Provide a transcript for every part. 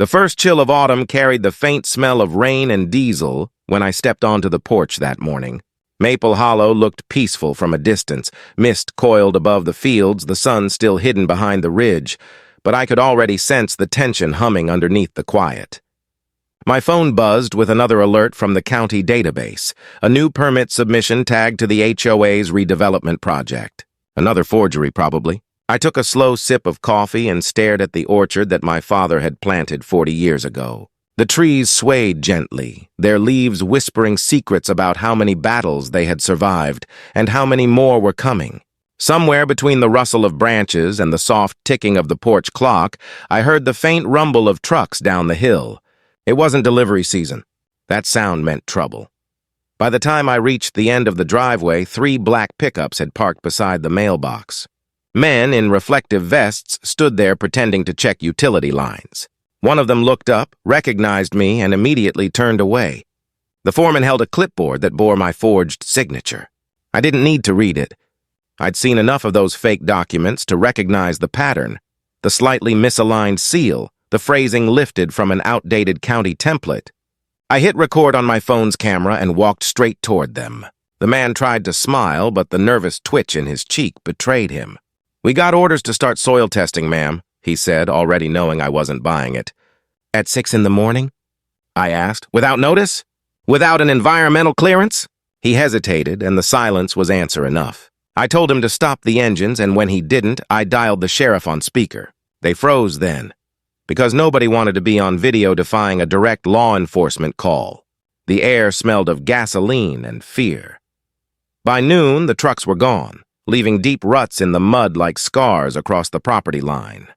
The first chill of autumn carried the faint smell of rain and diesel when I stepped onto the porch that morning. Maple Hollow looked peaceful from a distance, mist coiled above the fields, the sun still hidden behind the ridge, but I could already sense the tension humming underneath the quiet. My phone buzzed with another alert from the county database, a new permit submission tagged to the HOA's redevelopment project. Another forgery, probably. I took a slow sip of coffee and stared at the orchard that my father had planted 40 years ago. The trees swayed gently, their leaves whispering secrets about how many battles they had survived and how many more were coming. Somewhere between the rustle of branches and the soft ticking of the porch clock, I heard the faint rumble of trucks down the hill. It wasn't delivery season. That sound meant trouble. By the time I reached the end of the driveway, 3 black pickups had parked beside the mailbox. Men in reflective vests stood there pretending to check utility lines. One of them looked up, recognized me, and immediately turned away. The foreman held a clipboard that bore my forged signature. I didn't need to read it. I'd seen enough of those fake documents to recognize the pattern, the slightly misaligned seal, the phrasing lifted from an outdated county template. I hit record on my phone's camera and walked straight toward them. The man tried to smile, but the nervous twitch in his cheek betrayed him. "We got orders to start soil testing, ma'am," he said, already knowing I wasn't buying it. "At 6 in the morning?" I asked. "Without notice? Without an environmental clearance?" He hesitated, and the silence was answer enough. I told him to stop the engines, and when he didn't, I dialed the sheriff on speaker. They froze then, because nobody wanted to be on video defying a direct law enforcement call. The air smelled of gasoline and fear. By noon, the trucks were gone, leaving deep ruts in the mud like scars across the property line.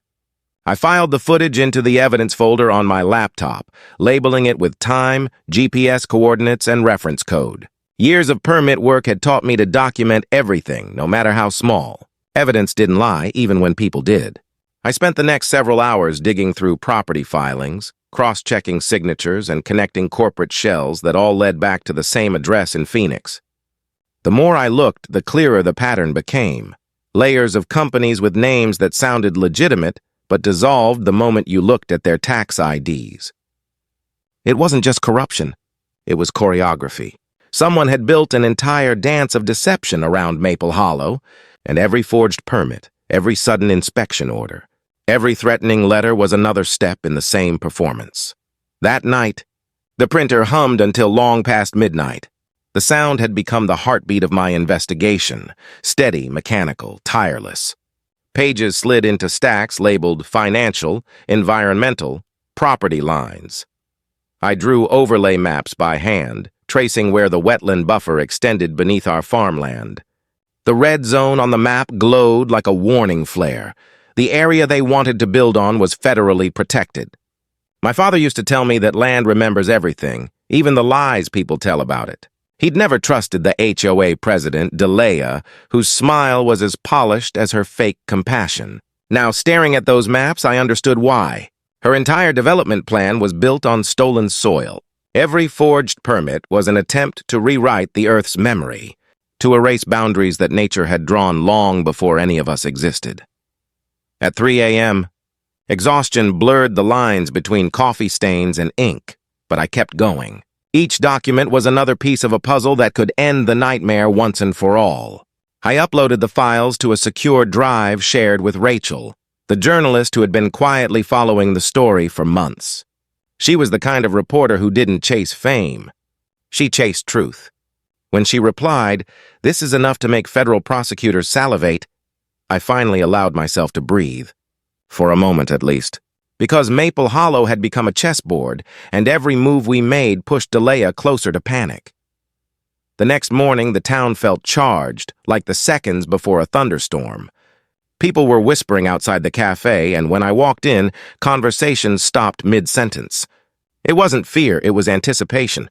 I filed the footage into the evidence folder on my laptop, labeling it with time, GPS coordinates, and reference code. Years of permit work had taught me to document everything, no matter how small. Evidence didn't lie, even when people did. I spent the next several hours digging through property filings, cross-checking signatures, and connecting corporate shells that all led back to the same address in Phoenix. The more I looked, the clearer the pattern became. Layers of companies with names that sounded legitimate, but dissolved the moment you looked at their tax IDs. It wasn't just corruption. It was choreography. Someone had built an entire dance of deception around Maple Hollow, and every forged permit, every sudden inspection order, every threatening letter was another step in the same performance. That night, the printer hummed until long past midnight. The sound had become the heartbeat of my investigation, steady, mechanical, tireless. Pages slid into stacks labeled financial, environmental, property lines. I drew overlay maps by hand, tracing where the wetland buffer extended beneath our farmland. The red zone on the map glowed like a warning flare. The area they wanted to build on was federally protected. My father used to tell me that land remembers everything, even the lies people tell about it. He'd never trusted the HOA president, Delea, whose smile was as polished as her fake compassion. Now, staring at those maps, I understood why. Her entire development plan was built on stolen soil. Every forged permit was an attempt to rewrite the Earth's memory, to erase boundaries that nature had drawn long before any of us existed. At 3 a.m., exhaustion blurred the lines between coffee stains and ink, but I kept going. Each document was another piece of a puzzle that could end the nightmare once and for all. I uploaded the files to a secure drive shared with Rachel, the journalist who had been quietly following the story for months. She was the kind of reporter who didn't chase fame. She chased truth. When she replied, "This is enough to make federal prosecutors salivate," I finally allowed myself to breathe. For a moment, at least. Because Maple Hollow had become a chessboard, and every move we made pushed Delea closer to panic. The next morning, the town felt charged, like the seconds before a thunderstorm. People were whispering outside the cafe, and when I walked in, conversations stopped mid-sentence. It wasn't fear, it was anticipation.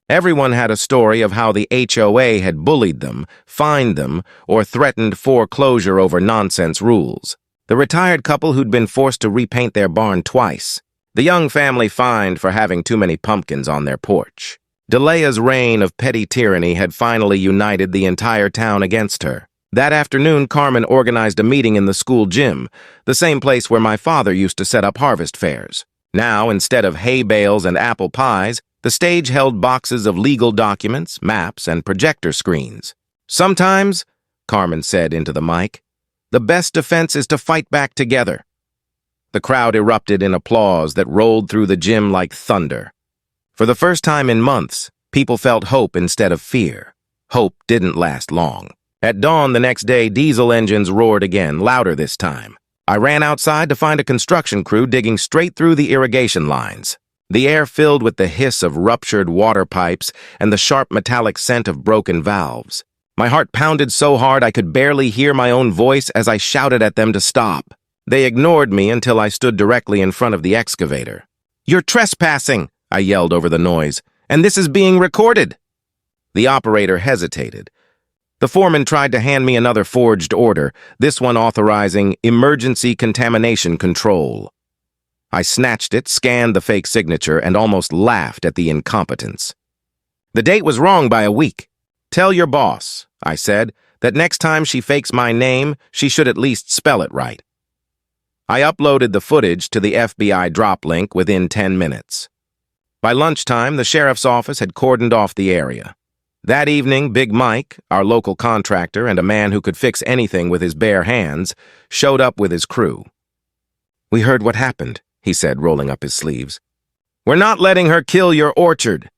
Everyone had a story of how the HOA had bullied them, fined them, or threatened foreclosure over nonsense rules. The retired couple who'd been forced to repaint their barn twice. The young family fined for having too many pumpkins on their porch. Delea's reign of petty tyranny had finally united the entire town against her. That afternoon, Carmen organized a meeting in the school gym, the same place where my father used to set up harvest fairs. Now, instead of hay bales and apple pies, the stage held boxes of legal documents, maps, and projector screens. "Sometimes," Carmen said into the mic, "the best defense is to fight back together." The crowd erupted in applause that rolled through the gym like thunder. For the first time in months, people felt hope instead of fear. Hope didn't last long. At dawn the next day, diesel engines roared again, louder this time. I ran outside to find a construction crew digging straight through the irrigation lines. The air filled with the hiss of ruptured water pipes and the sharp metallic scent of broken valves. My heart pounded so hard I could barely hear my own voice as I shouted at them to stop. They ignored me until I stood directly in front of the excavator. "You're trespassing," I yelled over the noise, "and this is being recorded." The operator hesitated. The foreman tried to hand me another forged order, this one authorizing emergency contamination control. I snatched it, scanned the fake signature, and almost laughed at the incompetence. "The date was wrong by a week. Tell your boss," I said, "that next time she fakes my name, she should at least spell it right." I uploaded the footage to the FBI drop link within 10 minutes. By lunchtime, the sheriff's office had cordoned off the area. That evening, Big Mike, our local contractor and a man who could fix anything with his bare hands, showed up with his crew. "We heard what happened," he said, rolling up his sleeves. "We're not letting her kill your orchard."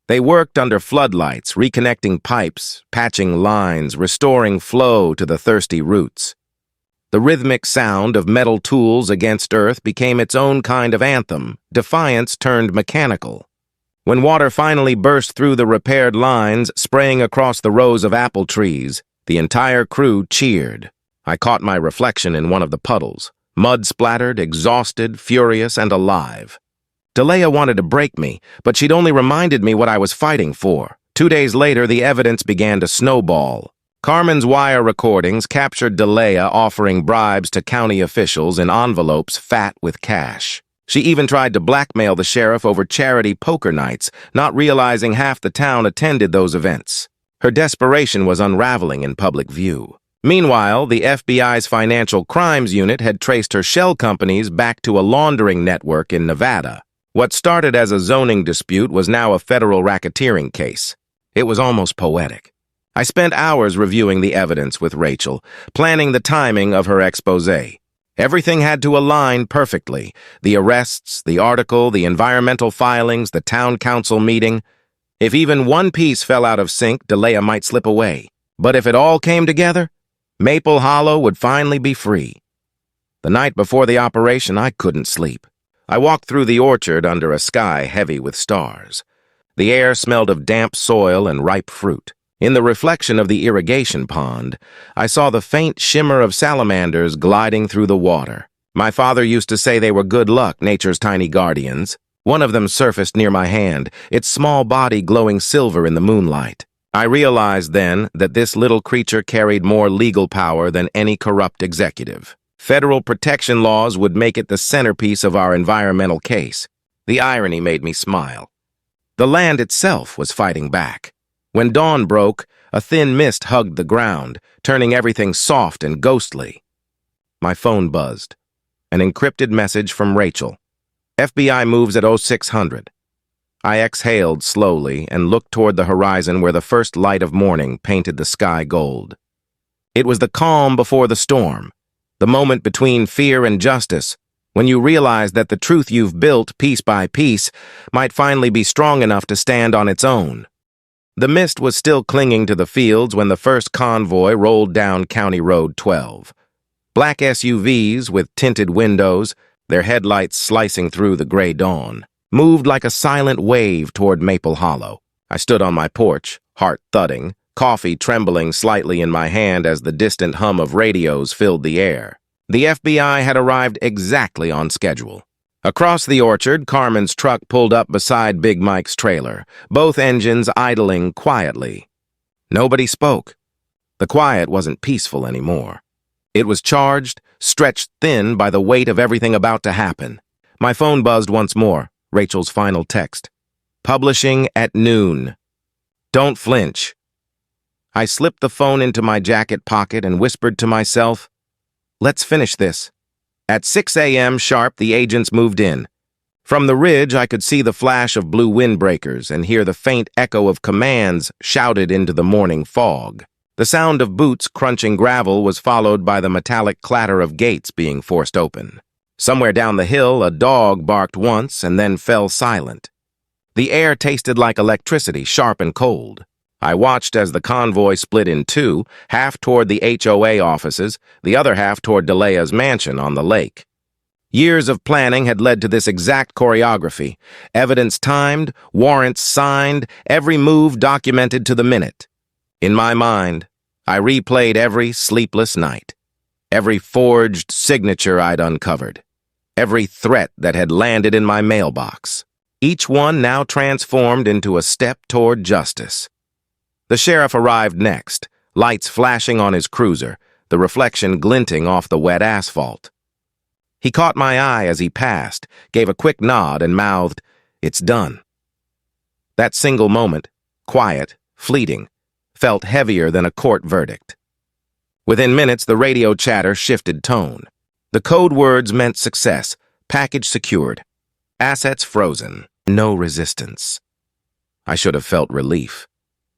They worked under floodlights, reconnecting pipes, patching lines, restoring flow to the thirsty roots. The rhythmic sound of metal tools against earth became its own kind of anthem, defiance turned mechanical. When water finally burst through the repaired lines, spraying across the rows of apple trees, the entire crew cheered. I caught my reflection in one of the puddles, mud-splattered, exhausted, furious, and alive. Delia wanted to break me, but she'd only reminded me what I was fighting for. 2 days later, the evidence began to snowball. Carmen's wire recordings captured Delia offering bribes to county officials in envelopes fat with cash. She even tried to blackmail the sheriff over charity poker nights, not realizing half the town attended those events. Her desperation was unraveling in public view. Meanwhile, the FBI's Financial Crimes Unit had traced her shell companies back to a laundering network in Nevada. What started as a zoning dispute was now a federal racketeering case. It was almost poetic. I spent hours reviewing the evidence with Rachel, planning the timing of her exposé. Everything had to align perfectly. The arrests, the article, the environmental filings, the town council meeting. If even one piece fell out of sync, Delia might slip away. But if it all came together, Maple Hollow would finally be free. The night before the operation, I couldn't sleep. I walked through the orchard under a sky heavy with stars. The air smelled of damp soil and ripe fruit. In the reflection of the irrigation pond, I saw the faint shimmer of salamanders gliding through the water. My father used to say they were good luck, nature's tiny guardians. One of them surfaced near my hand, its small body glowing silver in the moonlight. I realized then that this little creature carried more legal power than any corrupt executive. Federal protection laws would make it the centerpiece of our environmental case. The irony made me smile. The land itself was fighting back. When dawn broke, a thin mist hugged the ground, turning everything soft and ghostly. My phone buzzed. An encrypted message from Rachel. "FBI moves at 0600. I exhaled slowly and looked toward the horizon where the first light of morning painted the sky gold. It was the calm before the storm, the moment between fear and justice, when you realize that the truth you've built piece by piece might finally be strong enough to stand on its own. The mist was still clinging to the fields when the first convoy rolled down County Road 12. Black SUVs with tinted windows, their headlights slicing through the gray dawn, moved like a silent wave toward Maple Hollow. I stood on my porch, heart thudding, coffee trembling slightly in my hand as the distant hum of radios filled the air. The FBI had arrived exactly on schedule. Across the orchard, Carmen's truck pulled up beside Big Mike's trailer, both engines idling quietly. Nobody spoke. The quiet wasn't peaceful anymore. It was charged, stretched thin by the weight of everything about to happen. My phone buzzed once more, Rachel's final text. "Publishing at noon. Don't flinch." I slipped the phone into my jacket pocket and whispered to myself, "Let's finish this." At 6 a.m. sharp, the agents moved in. From the ridge, I could see the flash of blue windbreakers and hear the faint echo of commands shouted into the morning fog. The sound of boots crunching gravel was followed by the metallic clatter of gates being forced open. Somewhere down the hill, a dog barked once and then fell silent. The air tasted like electricity, sharp and cold. I watched as the convoy split in two, half toward the HOA offices, the other half toward Delea's mansion on the lake. Years of planning had led to this exact choreography. Evidence timed, warrants signed, every move documented to the minute. In my mind, I replayed every sleepless night, every forged signature I'd uncovered, every threat that had landed in my mailbox, each one now transformed into a step toward justice. The sheriff arrived next, lights flashing on his cruiser, the reflection glinting off the wet asphalt. He caught my eye as he passed, gave a quick nod, and mouthed, "It's done." That single moment, quiet, fleeting, felt heavier than a court verdict. Within minutes, the radio chatter shifted tone. The code words meant success, package secured, assets frozen, no resistance. I should have felt relief.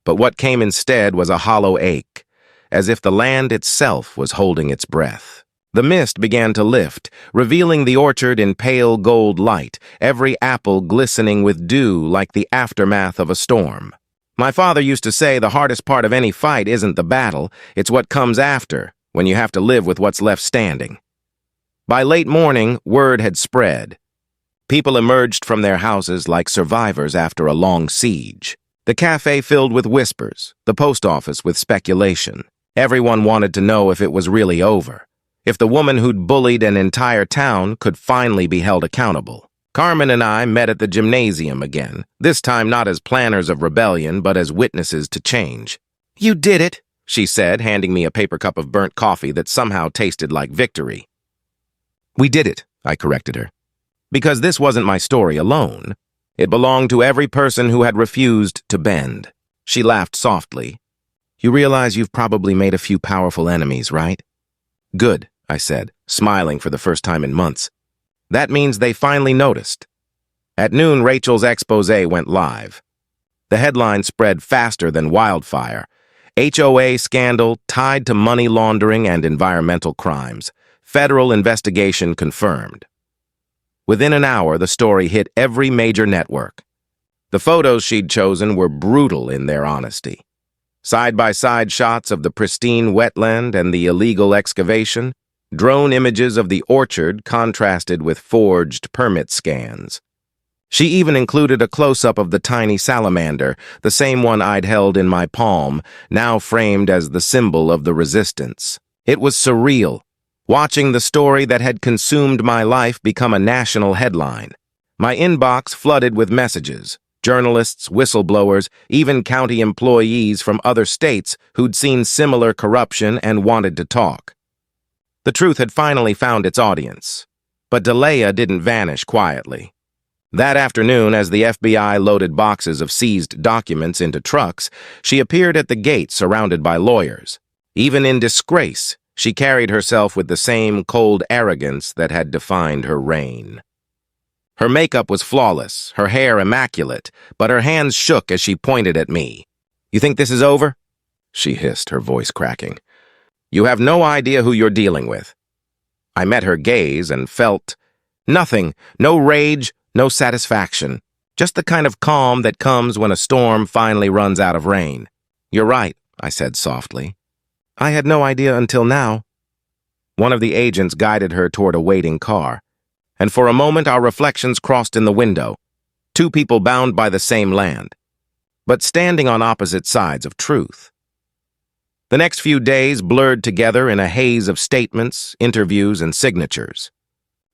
But what came instead was a hollow ache, as if the land itself was holding its breath. The mist began to lift, revealing the orchard in pale gold light, every apple glistening with dew like the aftermath of a storm. My father used to say the hardest part of any fight isn't the battle, it's what comes after, when you have to live with what's left standing. By late morning, word had spread. People emerged from their houses like survivors after a long siege. The cafe filled with whispers, the post office with speculation. Everyone wanted to know if it was really over, if the woman who'd bullied an entire town could finally be held accountable. Carmen and I met at the gymnasium again, this time not as planners of rebellion, but as witnesses to change. "You did it," she said, handing me a paper cup of burnt coffee that somehow tasted like victory. "We did it," I corrected her. Because this wasn't my story alone. It belonged to every person who had refused to bend. She laughed softly. "You realize you've probably made a few powerful enemies, right?" "Good," I said, smiling for the first time in months. "That means they finally noticed." At noon, Rachel's expose went live. The headline spread faster than wildfire. HOA scandal tied to money laundering and environmental crimes. Federal investigation confirmed. Within an hour, the story hit every major network. The photos she'd chosen were brutal in their honesty. Side-by-side shots of the pristine wetland and the illegal excavation, drone images of the orchard contrasted with forged permit scans. She even included a close-up of the tiny salamander, the same one I'd held in my palm, now framed as the symbol of the resistance. It was surreal, watching the story that had consumed my life become a national headline. My inbox flooded with messages. Journalists, whistleblowers, even county employees from other states who'd seen similar corruption and wanted to talk. The truth had finally found its audience. But Delea didn't vanish quietly. That afternoon, as the FBI loaded boxes of seized documents into trucks, she appeared at the gate surrounded by lawyers. Even in disgrace, she carried herself with the same cold arrogance that had defined her reign. Her makeup was flawless, her hair immaculate, but her hands shook as she pointed at me. "You think this is over?" she hissed, her voice cracking. "You have no idea who you're dealing with." I met her gaze and felt nothing, no rage, no satisfaction, just the kind of calm that comes when a storm finally runs out of rain. "You're right," I said softly. "I had no idea until now." One of the agents guided her toward a waiting car, and for a moment our reflections crossed in the window, two people bound by the same land, but standing on opposite sides of truth. The next few days blurred together in a haze of statements, interviews, and signatures.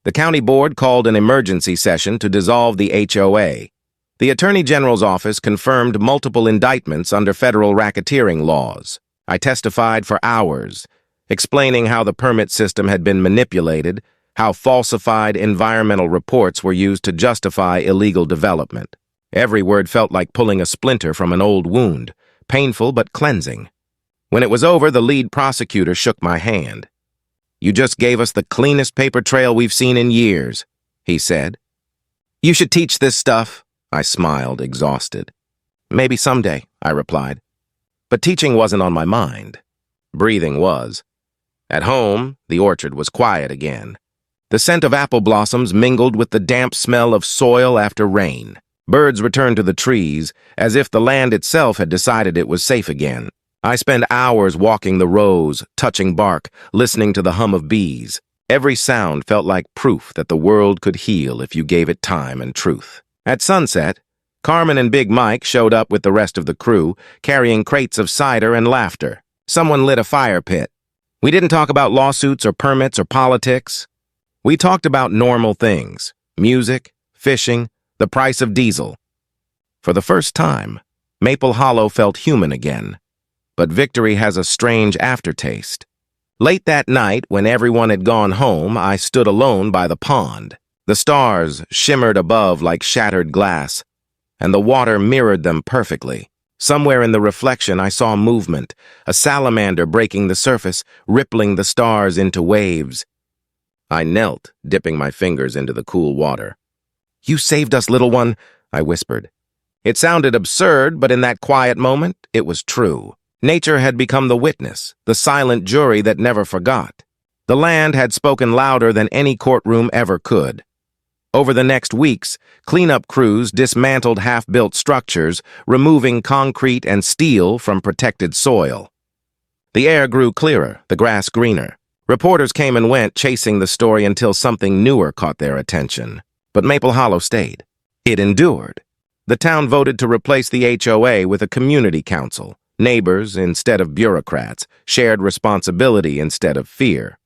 The county board called an emergency session to dissolve the HOA. The Attorney General's office confirmed multiple indictments under federal racketeering laws. I testified for hours, explaining how the permit system had been manipulated, how falsified environmental reports were used to justify illegal development. Every word felt like pulling a splinter from an old wound, painful but cleansing. When it was over, the lead prosecutor shook my hand. "You just gave us the cleanest paper trail we've seen in years," he said. You should teach this stuff, I smiled, exhausted. Maybe someday, I replied. But teaching wasn't on my mind. Breathing was. At home, the orchard was quiet again. The scent of apple blossoms mingled with the damp smell of soil after rain. Birds returned to the trees, as if the land itself had decided it was safe again. I spent hours walking the rows, touching bark, listening to the hum of bees. Every sound felt like proof that the world could heal if you gave it time and truth. At sunset, Carmen and Big Mike showed up with the rest of the crew, carrying crates of cider and laughter. Someone lit a fire pit. We didn't talk about lawsuits or permits or politics. We talked about normal things: music, fishing, the price of diesel. For the first time, Maple Hollow felt human again. But victory has a strange aftertaste. Late that night, when everyone had gone home, I stood alone by the pond. The stars shimmered above like shattered glass, and the water mirrored them perfectly. Somewhere in the reflection, I saw movement, a salamander breaking the surface, rippling the stars into waves. I knelt, dipping my fingers into the cool water. "You saved us, little one," I whispered. It sounded absurd, but in that quiet moment, it was true. Nature had become the witness, the silent jury that never forgot. The land had spoken louder than any courtroom ever could. Over the next weeks, cleanup crews dismantled half-built structures, removing concrete and steel from protected soil. The air grew clearer, the grass greener. Reporters came and went, chasing the story until something newer caught their attention. But Maple Hollow stayed. It endured. The town voted to replace the HOA with a community council. Neighbors instead of bureaucrats, shared responsibility instead of fear.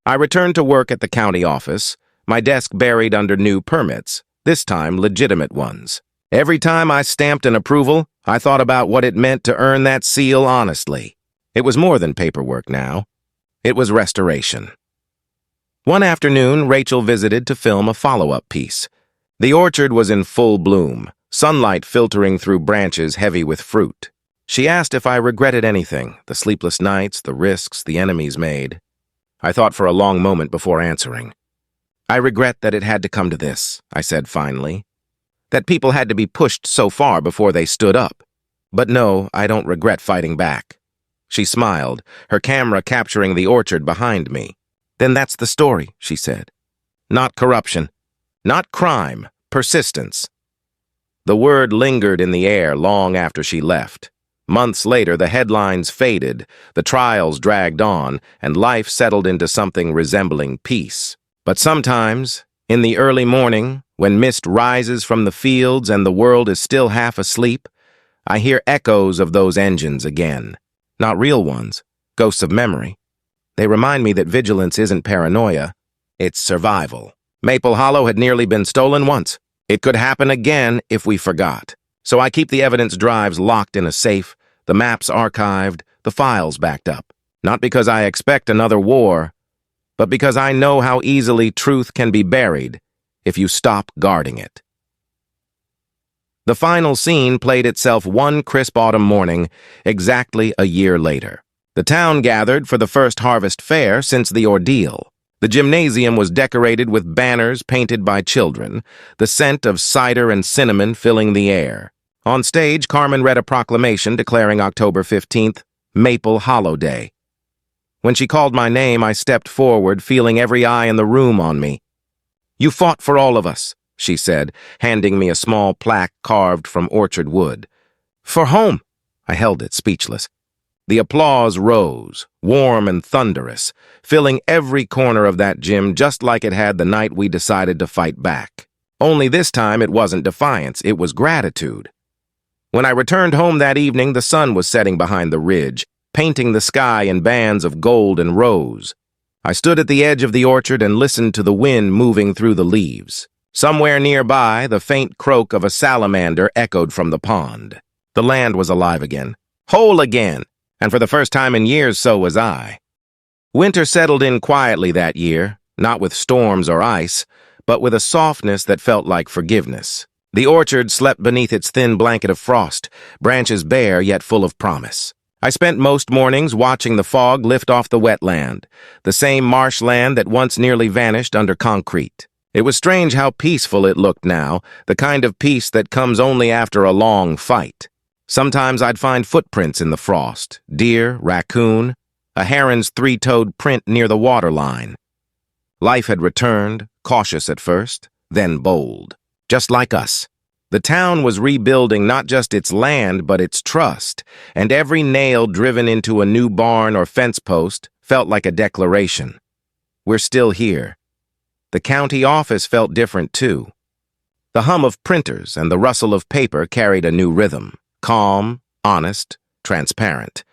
I returned to work at the county office, my desk buried under new permits, this time legitimate ones. Every time I stamped an approval, I thought about what it meant to earn that seal honestly. It was more than paperwork now. It was restoration. One afternoon, Rachel visited to film a follow-up piece. The orchard was in full bloom, sunlight filtering through branches heavy with fruit. She asked if I regretted anything, the sleepless nights, the risks the enemies made. I thought for a long moment before answering. "I regret that it had to come to this," I said finally. "That people had to be pushed so far before they stood up. But no, I don't regret fighting back." She smiled, her camera capturing the orchard behind me. "Then that's the story," she said. "Not corruption. Not crime. Persistence." The word lingered in the air long after she left. Months later, the headlines faded, the trials dragged on, and life settled into something resembling peace. But sometimes, in the early morning, when mist rises from the fields and the world is still half asleep, I hear echoes of those engines again. Not real ones, ghosts of memory. They remind me that vigilance isn't paranoia, it's survival. Maple Hollow had nearly been stolen once. It could happen again if we forgot. So I keep the evidence drives locked in a safe, the maps archived, the files backed up. Not because I expect another war, but because I know how easily truth can be buried if you stop guarding it. The final scene played itself one crisp autumn morning, exactly a year later. The town gathered for the first harvest fair since the ordeal. The gymnasium was decorated with banners painted by children, the scent of cider and cinnamon filling the air. On stage, Carmen read a proclamation declaring October 15th, Maple Hollow Day. When she called my name, I stepped forward, feeling every eye in the room on me. "You fought for all of us," she said, handing me a small plaque carved from orchard wood. "For home." I held it, speechless. The applause rose, warm and thunderous, filling every corner of that gym just like it had the night we decided to fight back. Only this time it wasn't defiance, it was gratitude. When I returned home that evening, the sun was setting behind the ridge, painting the sky in bands of gold and rose. I stood at the edge of the orchard and listened to the wind moving through the leaves. Somewhere nearby, the faint croak of a salamander echoed from the pond. The land was alive again, whole again. And for the first time in years, so was I. Winter settled in quietly that year, not with storms or ice, but with a softness that felt like forgiveness. The orchard slept beneath its thin blanket of frost, branches bare yet full of promise. I spent most mornings watching the fog lift off the wetland, the same marshland that once nearly vanished under concrete. It was strange how peaceful it looked now, the kind of peace that comes only after a long fight. Sometimes I'd find footprints in the frost, deer, raccoon, a heron's three-toed print near the waterline. Life had returned, cautious at first, then bold, just like us. The town was rebuilding not just its land, but its trust, and every nail driven into a new barn or fence post felt like a declaration. We're still here. The county office felt different, too. The hum of printers and the rustle of paper carried a new rhythm, calm, honest, transparent.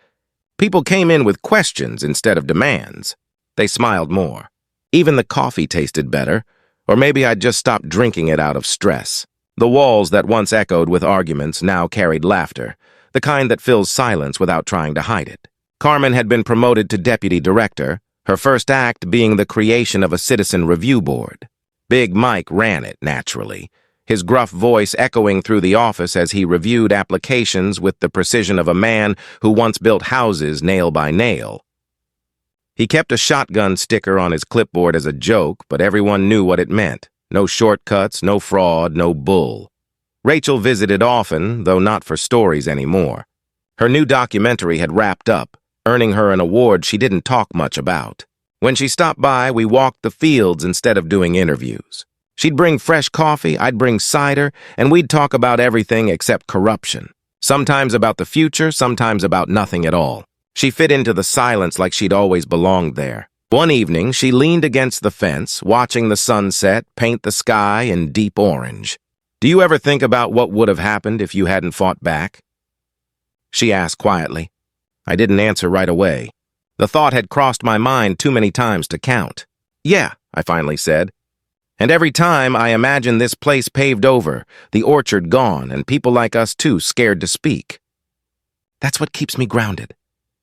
People came in with questions instead of demands. They smiled more. Even the coffee tasted better, or maybe I'd just stopped drinking it out of stress. The walls that once echoed with arguments now carried laughter, the kind that fills silence without trying to hide it. Carmen had been promoted to deputy director, her first act being the creation of a citizen review board. Big Mike ran it, naturally, his gruff voice echoing through the office as he reviewed applications with the precision of a man who once built houses nail by nail. He kept a shotgun sticker on his clipboard as a joke, but everyone knew what it meant. No shortcuts, no fraud, no bull. Rachel visited often, though not for stories anymore. Her new documentary had wrapped up, earning her an award she didn't talk much about. When she stopped by, we walked the fields instead of doing interviews. She'd bring fresh coffee, I'd bring cider, and we'd talk about everything except corruption. Sometimes about the future, sometimes about nothing at all. She fit into the silence like she'd always belonged there. One evening, she leaned against the fence, watching the sunset paint the sky in deep orange. "Do you ever think about what would have happened if you hadn't fought back?" She asked quietly. I didn't answer right away. The thought had crossed my mind too many times to count. "Yeah," I finally said. "And every time I imagine this place paved over, the orchard gone, and people like us too scared to speak. That's what keeps me grounded."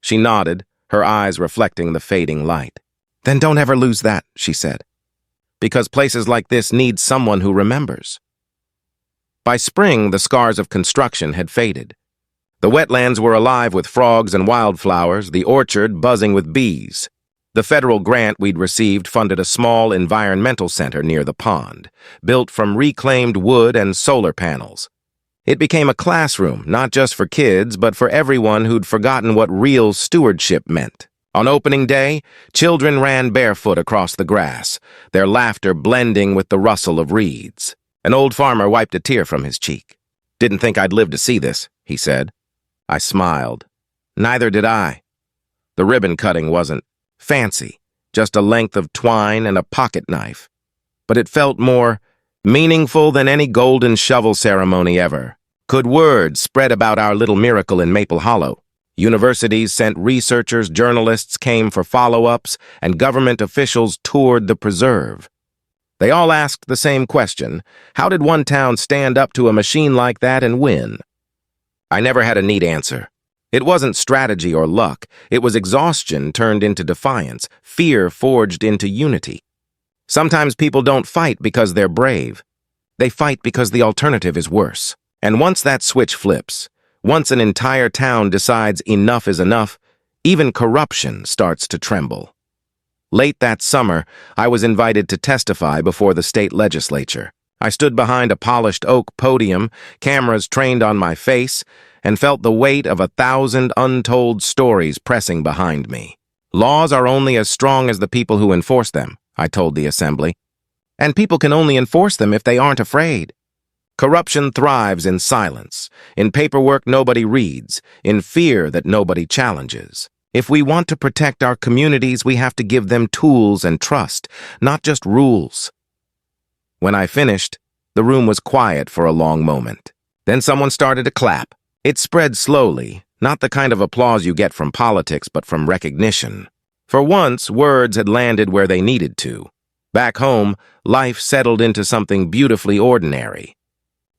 She nodded, her eyes reflecting the fading light. "Then don't ever lose that," she said. "Because places like this need someone who remembers." By spring, the scars of construction had faded. The wetlands were alive with frogs and wildflowers, the orchard buzzing with bees. The federal grant we'd received funded a small environmental center near the pond, built from reclaimed wood and solar panels. It became a classroom, not just for kids, but for everyone who'd forgotten what real stewardship meant. On opening day, children ran barefoot across the grass, their laughter blending with the rustle of reeds. An old farmer wiped a tear from his cheek. "Didn't think I'd live to see this," he said. I smiled. Neither did I. The ribbon cutting wasn't fancy, just a length of twine and a pocket knife. But it felt more meaningful than any golden shovel ceremony ever. Could word spread about our little miracle in Maple Hollow? Universities sent researchers, journalists came for follow-ups, and government officials toured the preserve. They all asked the same question: how did one town stand up to a machine like that and win? I never had a neat answer. It wasn't strategy or luck. It was exhaustion turned into defiance, fear forged into unity. Sometimes people don't fight because they're brave. They fight because the alternative is worse. And once that switch flips, once an entire town decides enough is enough, even corruption starts to tremble. Late that summer, I was invited to testify before the state legislature. I stood behind a polished oak podium, cameras trained on my face, and felt the weight of 1,000 untold stories pressing behind me. Laws are only as strong as the people who enforce them, I told the assembly. And people can only enforce them if they aren't afraid. Corruption thrives in silence, in paperwork nobody reads, in fear that nobody challenges. If we want to protect our communities, we have to give them tools and trust, not just rules. When I finished, the room was quiet for a long moment. Then someone started to clap. It spread slowly, not the kind of applause you get from politics, but from recognition. For once, words had landed where they needed to. Back home, life settled into something beautifully ordinary.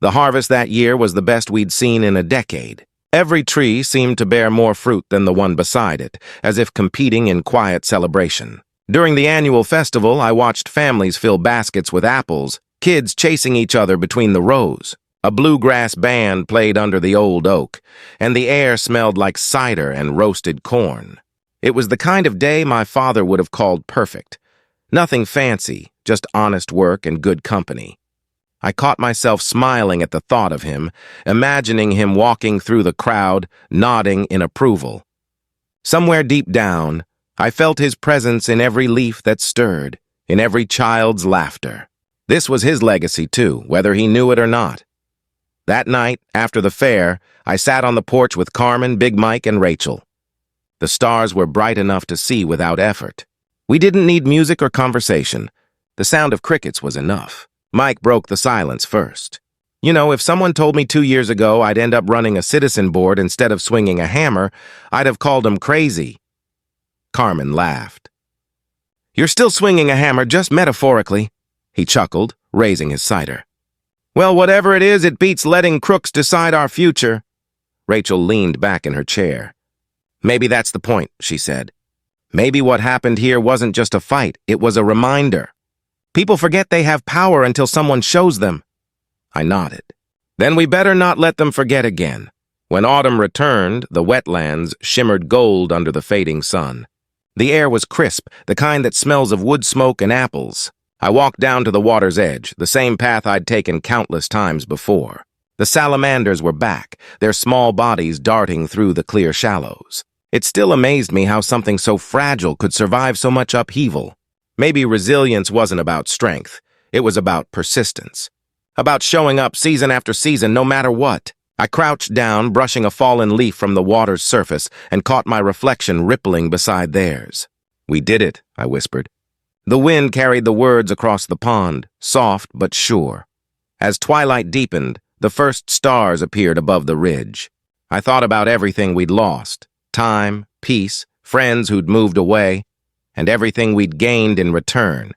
The harvest that year was the best we'd seen in a decade. Every tree seemed to bear more fruit than the one beside it, as if competing in quiet celebration. During the annual festival, I watched families fill baskets with apples, kids chasing each other between the rows. A bluegrass band played under the old oak, and the air smelled like cider and roasted corn. It was the kind of day my father would have called perfect. Nothing fancy, just honest work and good company. I caught myself smiling at the thought of him, imagining him walking through the crowd, nodding in approval. Somewhere deep down, I felt his presence in every leaf that stirred, in every child's laughter. This was his legacy, too, whether he knew it or not. That night, after the fair, I sat on the porch with Carmen, Big Mike, and Rachel. The stars were bright enough to see without effort. We didn't need music or conversation. The sound of crickets was enough. Mike broke the silence first. You know, if someone told me 2 years ago I'd end up running a citizen board instead of swinging a hammer, I'd have called him crazy. Carmen laughed. "You're still swinging a hammer, just metaphorically," he chuckled, raising his cider. "Well, whatever it is, it beats letting crooks decide our future." Rachel leaned back in her chair. "Maybe that's the point," she said. "Maybe what happened here wasn't just a fight, it was a reminder. People forget they have power until someone shows them." I nodded. "Then we better not let them forget again." When autumn returned, the wetlands shimmered gold under the fading sun. The air was crisp, the kind that smells of wood smoke and apples. I walked down to the water's edge, the same path I'd taken countless times before. The salamanders were back, their small bodies darting through the clear shallows. It still amazed me how something so fragile could survive so much upheaval. Maybe resilience wasn't about strength. It was about persistence. About showing up season after season, no matter what. I crouched down, brushing a fallen leaf from the water's surface, and caught my reflection rippling beside theirs. "We did it," I whispered. The wind carried the words across the pond, soft but sure. As twilight deepened, the first stars appeared above the ridge. I thought about everything we'd lost. Time, peace, friends who'd moved away, and everything we'd gained in return.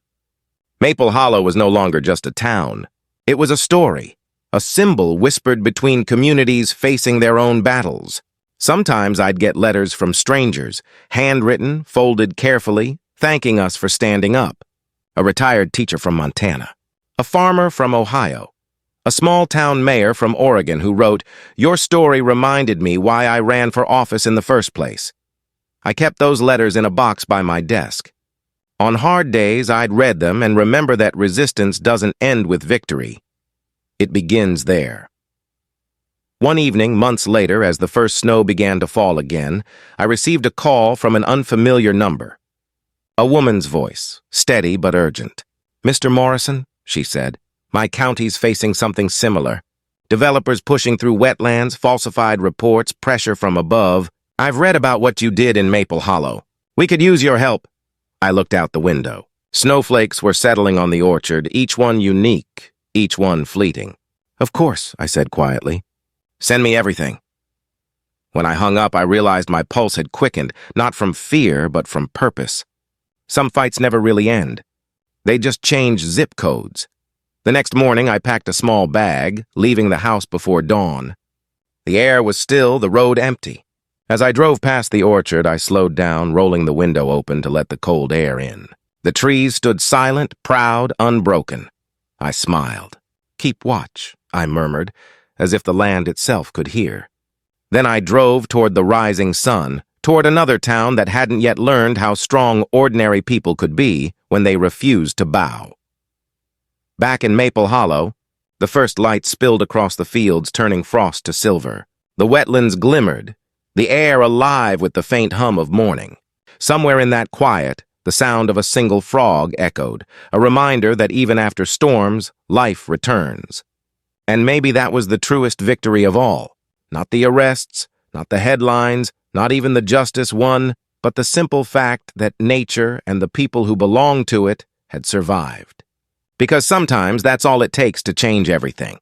Maple Hollow was no longer just a town. It was a story, a symbol whispered between communities facing their own battles. Sometimes I'd get letters from strangers, handwritten, folded carefully, thanking us for standing up. A retired teacher from Montana, a farmer from Ohio, a small-town mayor from Oregon who wrote, "Your story reminded me why I ran for office in the first place." I kept those letters in a box by my desk. On hard days, I'd read them and remember that resistance doesn't end with victory. It begins there. One evening, months later, as the first snow began to fall again, I received a call from an unfamiliar number. A woman's voice, steady but urgent. "Mr. Morrison," she said, "my county's facing something similar. Developers pushing through wetlands, falsified reports, pressure from above. I've read about what you did in Maple Hollow. We could use your help." I looked out the window. Snowflakes were settling on the orchard, each one unique, each one fleeting. "Of course," I said quietly. "Send me everything." When I hung up, I realized my pulse had quickened, not from fear, but from purpose. Some fights never really end. They just change zip codes. The next morning, I packed a small bag, leaving the house before dawn. The air was still, the road empty. As I drove past the orchard, I slowed down, rolling the window open to let the cold air in. The trees stood silent, proud, unbroken. I smiled. "Keep watch," I murmured, as if the land itself could hear. Then I drove toward the rising sun, toward another town that hadn't yet learned how strong ordinary people could be when they refused to bow. Back in Maple Hollow, the first light spilled across the fields, turning frost to silver. The wetlands glimmered, the air alive with the faint hum of morning. Somewhere in that quiet, the sound of a single frog echoed, a reminder that even after storms, life returns. And maybe that was the truest victory of all. Not the arrests, not the headlines, not even the justice won, but the simple fact that nature and the people who belonged to it had survived. Because sometimes that's all it takes to change everything.